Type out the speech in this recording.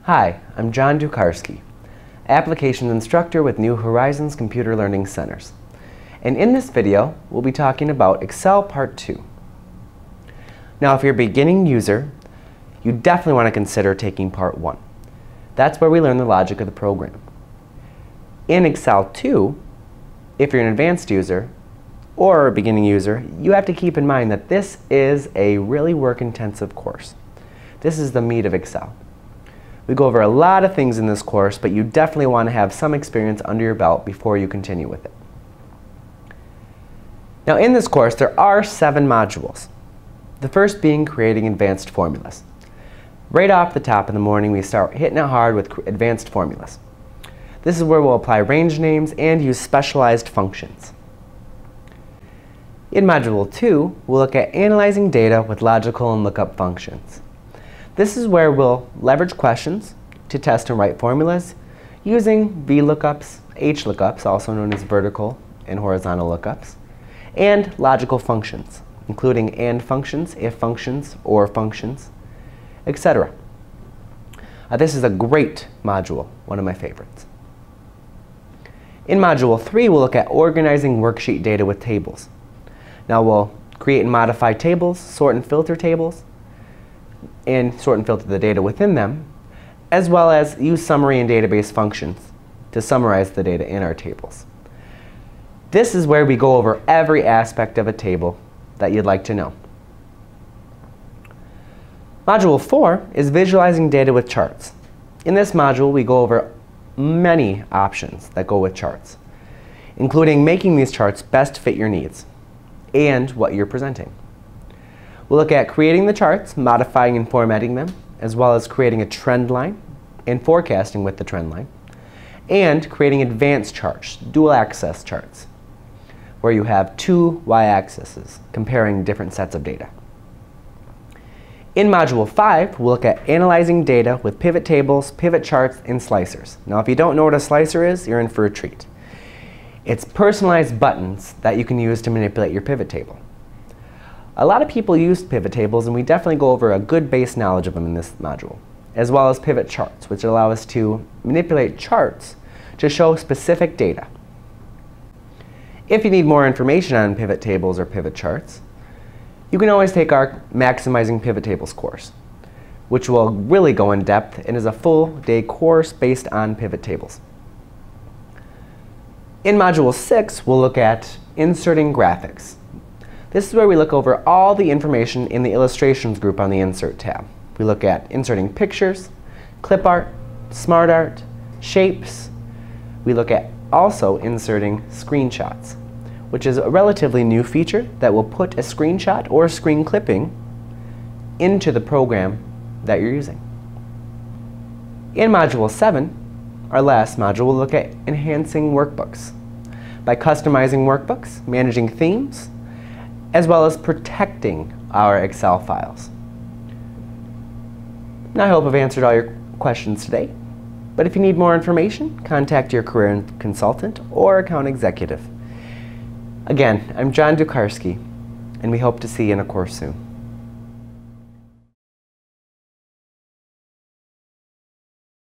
Hi, I'm John Dukarski, Applications Instructor with New Horizons Computer Learning Centers. And in this video, we'll be talking about Excel Part 2. Now, if you're a beginning user, you definitely want to consider taking Part 1. That's where we learn the logic of the program. In Excel 2, if you're an advanced user or a beginning user, you have to keep in mind that this is a really work-intensive course. This is the meat of Excel. We go over a lot of things in this course, but you definitely want to have some experience under your belt before you continue with it. Now, in this course, there are 7 modules. The first being creating advanced formulas. Right off the top in the morning, we start hitting it hard with advanced formulas. This is where we'll apply range names and use specialized functions. In Module 2, we'll look at analyzing data with logical and lookup functions. This is where we'll leverage questions to test and write formulas using VLOOKUPs, HLOOKUPs, also known as vertical and horizontal lookups, and logical functions, including AND functions, if functions, or functions, etc. This is a great module, one of my favorites. In Module 3, we'll look at organizing worksheet data with tables. Now we'll create and modify tables, sort and filter tables, and sort and filter the data within them, as well as use summary and database functions to summarize the data in our tables. This is where we go over every aspect of a table that you'd like to know. Module 4 is visualizing data with charts. In this module, we go over many options that go with charts, including making these charts best fit your needs and what you're presenting. We'll look at creating the charts, modifying and formatting them, as well as creating a trend line and forecasting with the trend line, and creating advanced charts, dual axis charts, where you have 2 y-axes comparing different sets of data. In Module 5, we'll look at analyzing data with pivot tables, pivot charts, and slicers. Now, if you don't know what a slicer is, you're in for a treat. It's personalized buttons that you can use to manipulate your pivot table. A lot of people use pivot tables, and we definitely go over a good base knowledge of them in this module, as well as pivot charts, which allow us to manipulate charts to show specific data. If you need more information on pivot tables or pivot charts, you can always take our Maximizing Pivot Tables course, which will really go in depth and is a full-day course based on pivot tables. In Module 6, we'll look at inserting graphics. This is where we look over all the information in the Illustrations group on the Insert tab. We look at inserting pictures, clip art, smart art, shapes. We look at also inserting screenshots, which is a relatively new feature that will put a screenshot or screen clipping into the program that you're using. In Module 7, our last module, we'll look at enhancing workbooks by customizing workbooks, managing themes, as well as protecting our Excel files. Now, I hope I've answered all your questions today, but if you need more information, contact your career consultant or account executive. Again, I'm John Dukarski, and we hope to see you in a course soon.